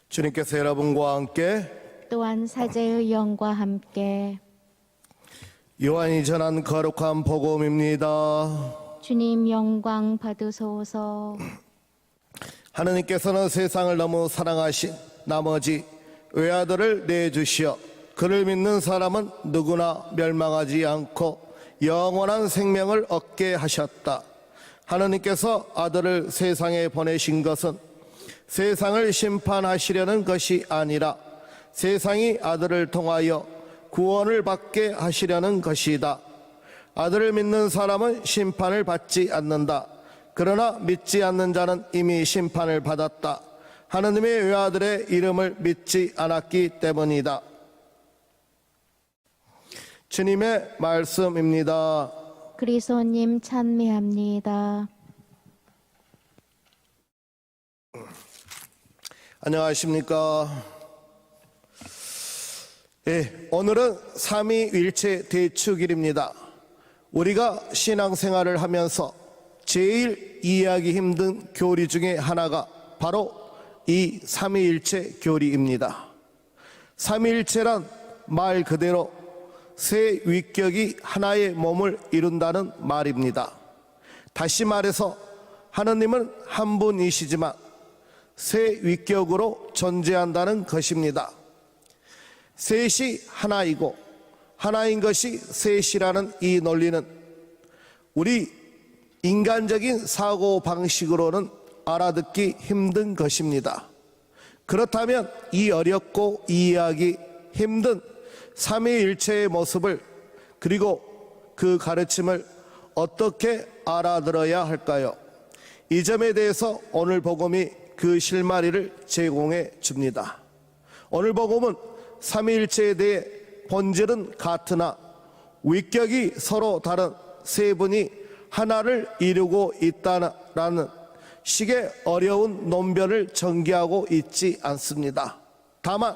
주님께서 여러분과 함께 또한 사제의 영과 함께 요한이 전한 거룩한 복음입니다. 주님 영광 받으소서. 하느님께서는 세상을 너무 사랑하신 나머지 외아들을 내주시어 그를 믿는 사람은 누구나 멸망하지 않고 영원한 생명을 얻게 하셨다. 하느님께서 아들을 세상에 보내신 것은 세상을 심판하시려는 것이 아니라 세상이 아들을 통하여 구원을 받게 하시려는 것이다. 아들을 믿는 사람은 심판을 받지 않는다. 그러나 믿지 않는 자는 이미 심판을 받았다. 하느님의 외아들의 이름을 믿지 않았기 때문이다. 주님의 말씀입니다. 그리스도님 찬미합니다. 안녕하십니까. 오늘은 삼위일체 대축일입니다. 우리가 신앙생활을 하면서 제일 이해하기 힘든 교리 중에 하나가 바로 이 삼위일체 교리입니다. 삼위일체란 말 그대로 세 위격이 하나의 몸을 이룬다는 말입니다. 다시 말해서 하느님은 한 분이시지만 세 위격으로 존재한다는 것입니다. 셋이 하나이고 하나인 것이 셋이라는 이 논리는 우리 인간적인 사고 방식으로는 알아듣기 힘든 것입니다. 그렇다면 이 어렵고 이해하기 힘든 삼위일체의 모습을 그리고 그 가르침을 어떻게 알아들어야 할까요? 이 점에 대해서 오늘 복음이 그 실마리를 제공해 줍니다. 오늘 복음은 삼위일체에 대해 본질은 같으나 위격이 서로 다른 세 분이 하나를 이루고 있다는 식의 어려운 논변을 전개하고 있지 않습니다. 다만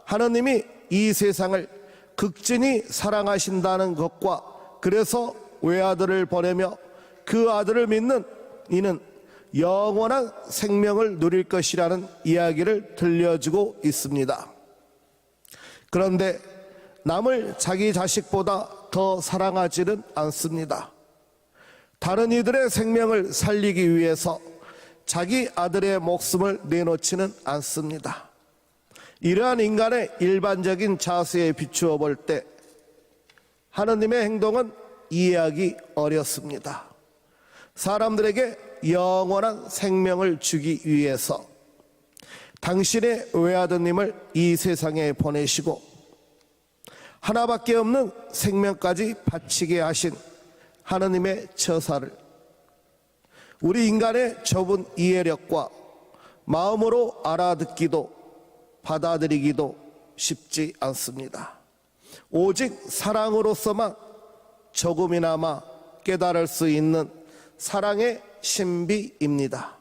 하느님이 이 세상을 극진히 사랑하신다는 것과 그래서 외아들을 보내며 그 아들을 믿는 이는 영원한 생명을 누릴 것이라는 이야기를 들려주고 있습니다. 그런데 남을 자기 자식보다 더 사랑하지는 않습니다. 다른 이들의 생명을 살리기 위해서 자기 아들의 목숨을 내놓지는 않습니다. 이러한 인간의 일반적인 자세에 비추어 볼 때 하느님의 행동은 이해하기 어렵습니다. 사람들에게 영원한 생명을 주기 위해서 당신의 외아드님을 이 세상에 보내시고 하나밖에 없는 생명까지 바치게 하신 하느님의 처사를 우리 인간의 좁은 이해력과 마음으로 알아듣기도 받아들이기도 쉽지 않습니다. 오직 사랑으로서만 조금이나마 깨달을 수 있는 사랑의 신비입니다.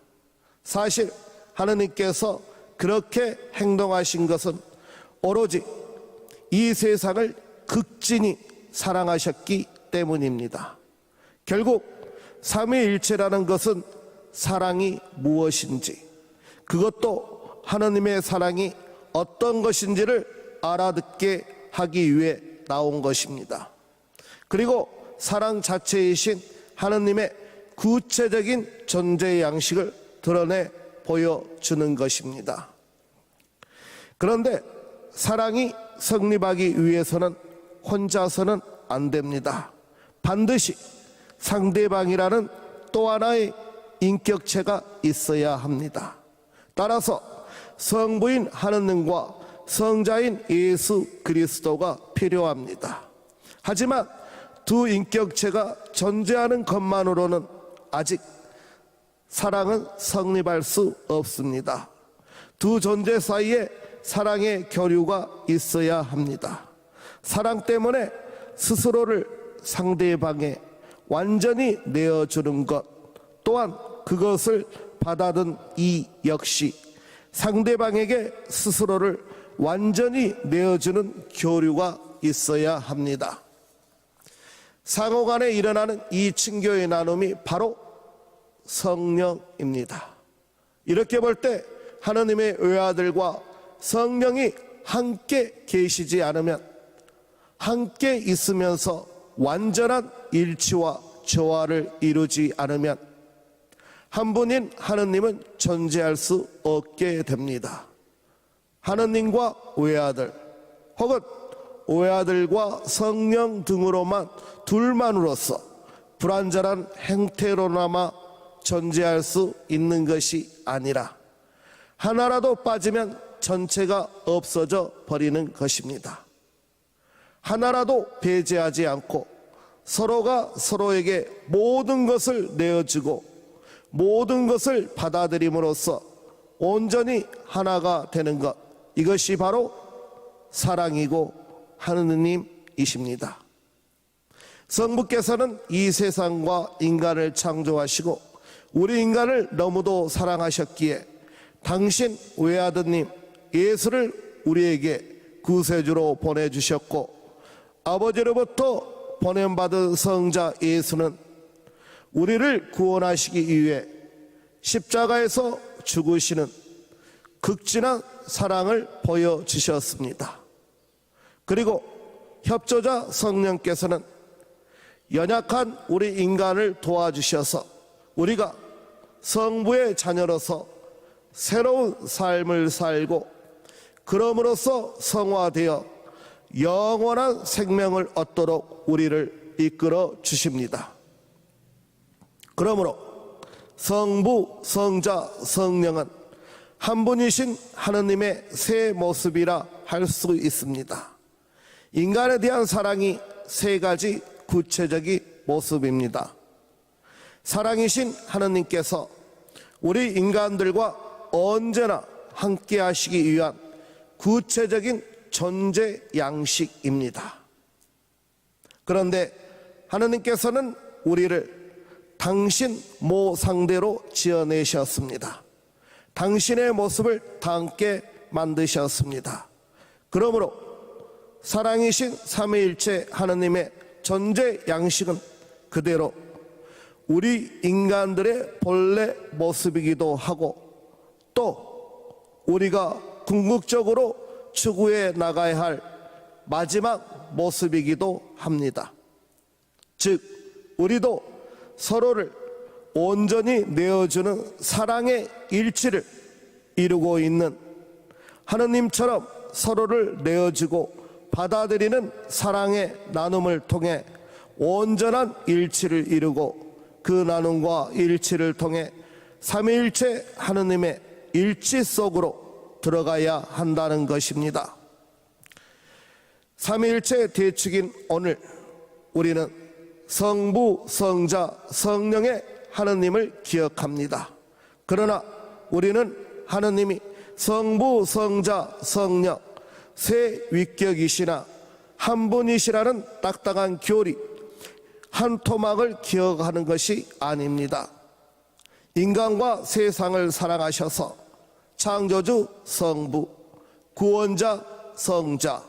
사실 하느님께서 그렇게 행동하신 것은 오로지 이 세상을 극진히 사랑하셨기 때문입니다. 결국 삼위일체라는 것은 사랑이 무엇인지, 그것도 하느님의 사랑이 어떤 것인지를 알아듣게 하기 위해 나온 것입니다. 그리고 사랑 자체이신 하느님의 구체적인 존재 양식을 드러내 보여주는 것입니다. 그런데 사랑이 성립하기 위해서는 혼자서는 안 됩니다. 반드시 상대방이라는 또 하나의 인격체가 있어야 합니다. 따라서 성부인 하느님과 성자인 예수 그리스도가 필요합니다. 하지만 두 인격체가 존재하는 것만으로는 아직 사랑은 성립할 수 없습니다. 두 존재 사이에 사랑의 교류가 있어야 합니다. 사랑 때문에 스스로를 상대방에 완전히 내어주는 것 또한 그것을 받아든 이 역시 상대방에게 스스로를 완전히 내어주는 교류가 있어야 합니다. 상호간에 일어나는 이 친교의 나눔이 바로 성령입니다. 이렇게 볼 때 하느님의 외아들과 성령이 함께 계시지 않으면, 함께 있으면서 완전한 일치와 조화를 이루지 않으면 한 분인 하느님은 존재할 수 없게 됩니다. 하느님과 외아들 혹은 외아들과 성령 등으로만 둘만으로서 불완전한 행태로나마 존재할 수 있는 것이 아니라 하나라도 빠지면 전체가 없어져 버리는 것입니다. 하나라도 배제하지 않고 서로가 서로에게 모든 것을 내어주고 모든 것을 받아들임으로써 온전히 하나가 되는 것, 이것이 바로 사랑이고 하느님이십니다. 성부께서는 이 세상과 인간을 창조하시고 우리 인간을 너무도 사랑하셨기에 당신 외아드님 예수를 우리에게 구세주로 보내주셨고, 아버지로부터 보냄받은 성자 예수는 우리를 구원하시기 위해 십자가에서 죽으시는 극진한 사랑을 보여주셨습니다. 그리고 협조자 성령께서는 연약한 우리 인간을 도와주셔서 우리가 성부의 자녀로서 새로운 삶을 살고 그럼으로써 성화되어 영원한 생명을 얻도록 우리를 이끌어 주십니다. 그러므로 성부, 성자, 성령은 한 분이신 하느님의 새 모습이라 할 수 있습니다. 인간에 대한 사랑이 세 가지 구체적인 모습입니다. 사랑이신 하느님께서 우리 인간들과 언제나 함께 하시기 위한 구체적인 존재 양식입니다. 그런데 하느님께서는 우리를 당신 모 상대로 지어내셨습니다. 당신의 모습을 닮게 만드셨습니다. 그러므로 사랑이신 삼위일체 하느님의 존재 양식은 그대로 우리 인간들의 본래 모습이기도 하고, 또 우리가 궁극적으로 추구해 나가야 할 마지막 모습이기도 합니다. 즉 우리도 서로를 온전히 내어주는 사랑의 일치를 이루고 있는 하느님처럼 서로를 내어주고 받아들이는 사랑의 나눔을 통해 온전한 일치를 이루고, 그 나눔과 일치를 통해 삼위일체 하느님의 일치 속으로 들어가야 한다는 것입니다. 삼위일체 대축인 오늘 우리는 성부, 성자, 성령의 하느님을 기억합니다. 그러나 우리는 하느님이 성부, 성자, 성령 세 위격이시나 한 분이시라는 딱딱한 교리, 한 토막을 기억하는 것이 아닙니다. 인간과 세상을 사랑하셔서 창조주 성부, 구원자 성자,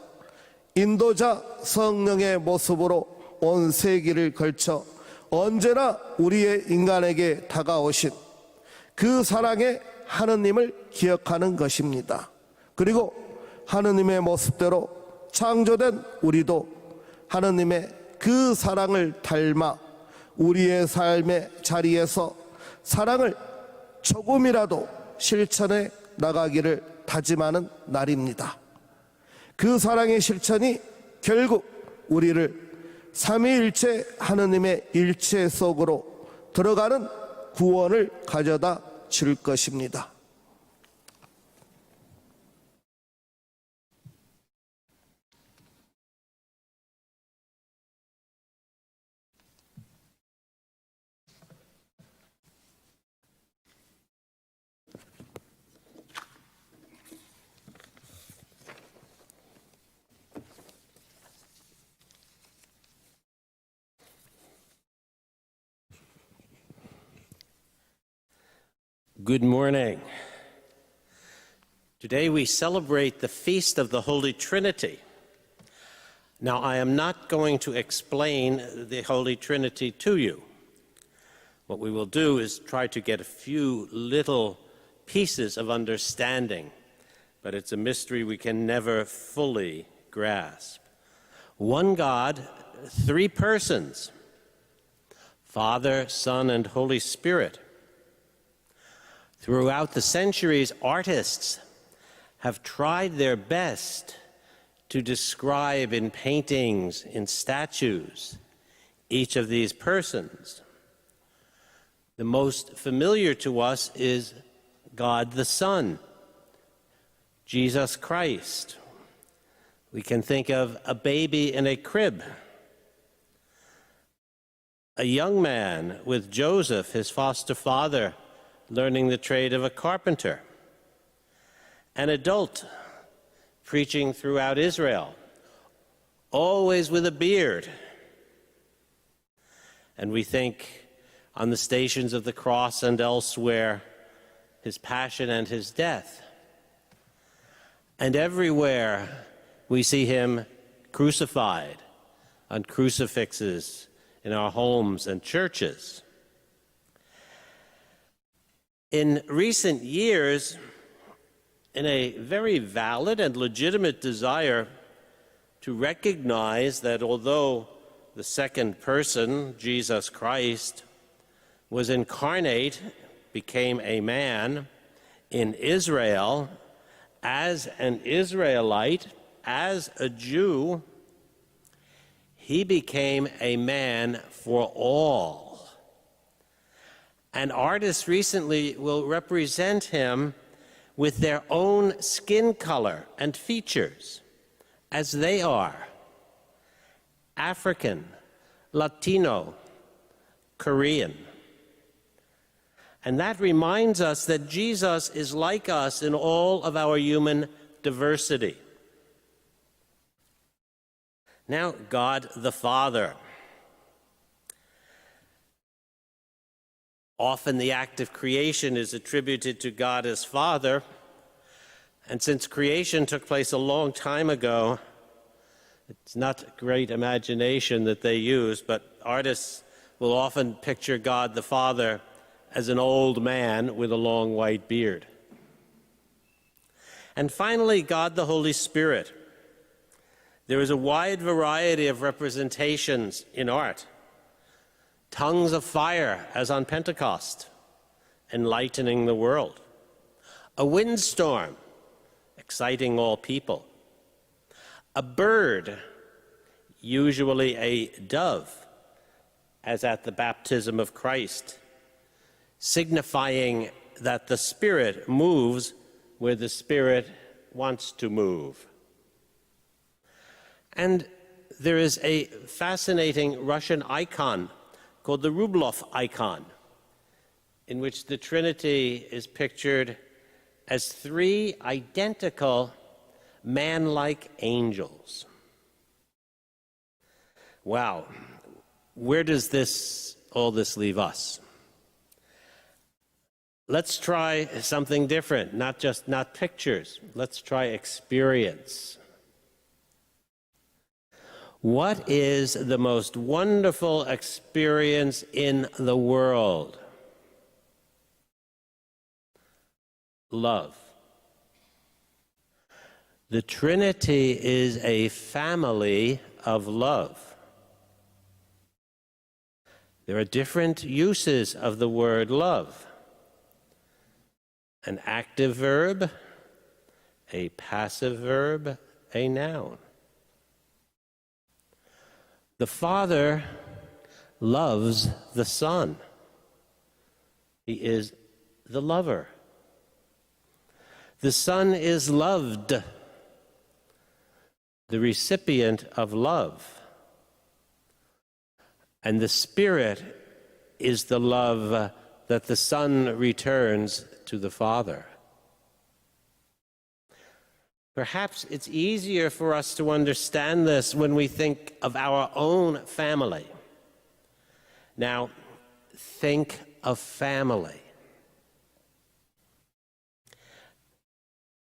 인도자 성령의 모습으로 온 세기를 걸쳐 언제나 우리의 인간에게 다가오신 그 사랑의 하느님을 기억하는 것입니다. 그리고 하느님의 모습대로 창조된 우리도 하느님의 그 사랑을 닮아 우리의 삶의 자리에서 사랑을 조금이라도 실천해 나가기를 다짐하는 날입니다. 그 사랑의 실천이 결국 우리를 삼위일체 하느님의 일체 속으로 들어가는 구원을 가져다 줄 것입니다. Good morning. Today we celebrate the Feast of the Holy Trinity. Now, I am not going to explain the Holy Trinity to you. What we will do is try to get a few little pieces of understanding, but it's a mystery we can never fully grasp. One God, three persons, Father, Son, and Holy Spirit. Throughout the centuries, artists have tried their best to describe in paintings, in statues, each of these persons. The most familiar to us is God the Son, Jesus Christ. We can think of a baby in a crib, a young man with Joseph, his foster father, learning the trade of a carpenter, an adult preaching throughout Israel, always with a beard. And we think on the Stations of the Cross and elsewhere, his passion and his death. And everywhere we see him crucified on crucifixes in our homes and churches. In recent years, in a very valid and legitimate desire to recognize that although the second person, Jesus Christ, was incarnate, became a man in Israel, as an Israelite, as a Jew, he became a man for all. And artists recently will represent him with their own skin color and features, as they are: African, Latino, Korean. And that reminds us that Jesus is like us in all of our human diversity. Now, God the Father. Often the act of creation is attributed to God as Father, and since creation took place a long time ago, it's not great imagination that they use, but artists will often picture God the Father as an old man with a long white beard. And finally, God the Holy Spirit. There is a wide variety of representations in art. Tongues of fire, as on Pentecost, enlightening the world. A windstorm, exciting all people. A bird, usually a dove, as at the baptism of Christ, signifying that the Spirit moves where the Spirit wants to move. And there is a fascinating Russian icon called the Rublev icon, in which the Trinity is pictured as three identical man-like angels. Wow, where does all this leave us? Let's try something different, not pictures. Let's try experience. What is the most wonderful experience in the world? Love. The Trinity is a family of love. There are different uses of the word love. An active verb, a passive verb, a noun. The Father loves the Son. He is the lover. The Son is loved, the recipient of love. And the Spirit is the love that the Son returns to the Father. Perhaps it's easier for us to understand this when we think of our own family. Now, think of family.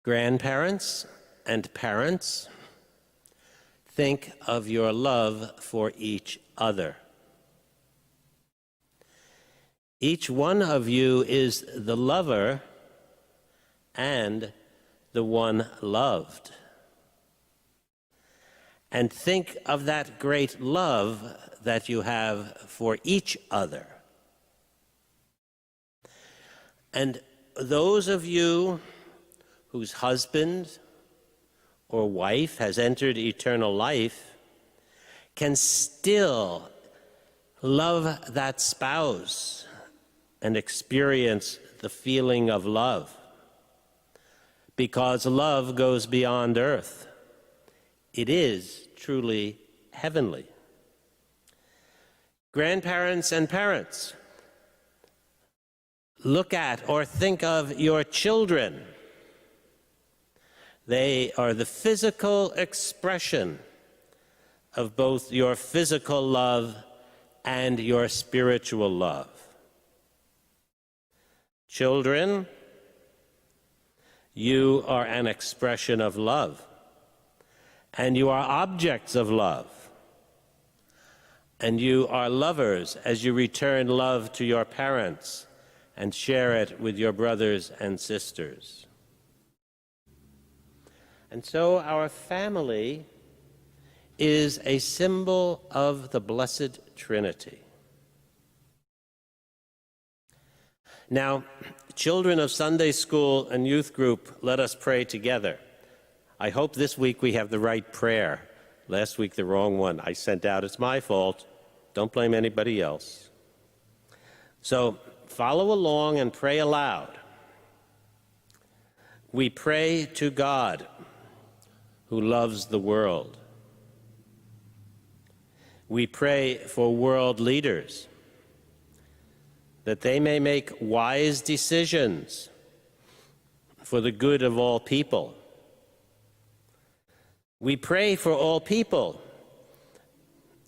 Grandparents and parents, think of your love for each other. Each one of you is the lover and the one loved. And think of that great love that you have for each other. And those of you whose husband or wife has entered eternal life can still love that spouse and experience the feeling of love, because love goes beyond earth. It is truly heavenly. Grandparents and parents, look at or think of your children. They are the physical expression of both your physical love and your spiritual love. Children, you are an expression of love, and you are objects of love, and you are lovers as you return love to your parents and share it with your brothers and sisters. And so our family is a symbol of the Blessed Trinity. Now, children of Sunday school and youth group, let us pray together. I hope this week we have the right prayer. Last week, the wrong one I sent out. It's my fault. Don't blame anybody else. So follow along and pray aloud. We pray to God, who loves the world. We pray for world leaders, that they may make wise decisions for the good of all people. We pray for all people,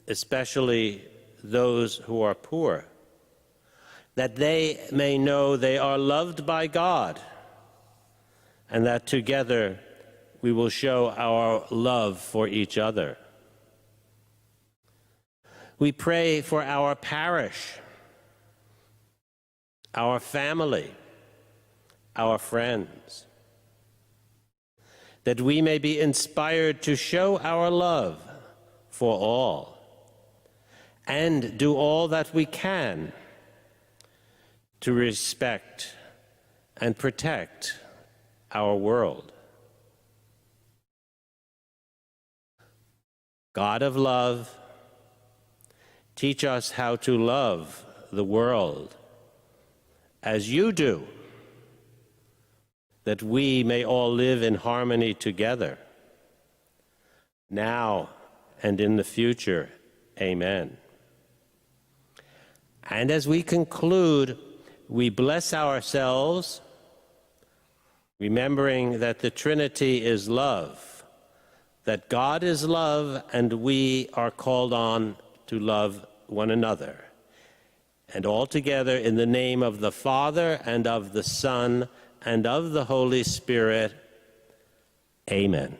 especially those who are poor, that they may know they are loved by God, and that together we will show our love for each other. We pray for our parish, our family, our friends, that we may be inspired to show our love for all and do all that we can to respect and protect our world. God of love, teach us how to love the world as you do, that we may all live in harmony together, now and in the future. Amen. And as we conclude, we bless ourselves, remembering that the Trinity is love, that God is love, and we are called on to love one another. And all together in the name of the Father, and of the Son, and of the Holy Spirit. Amen.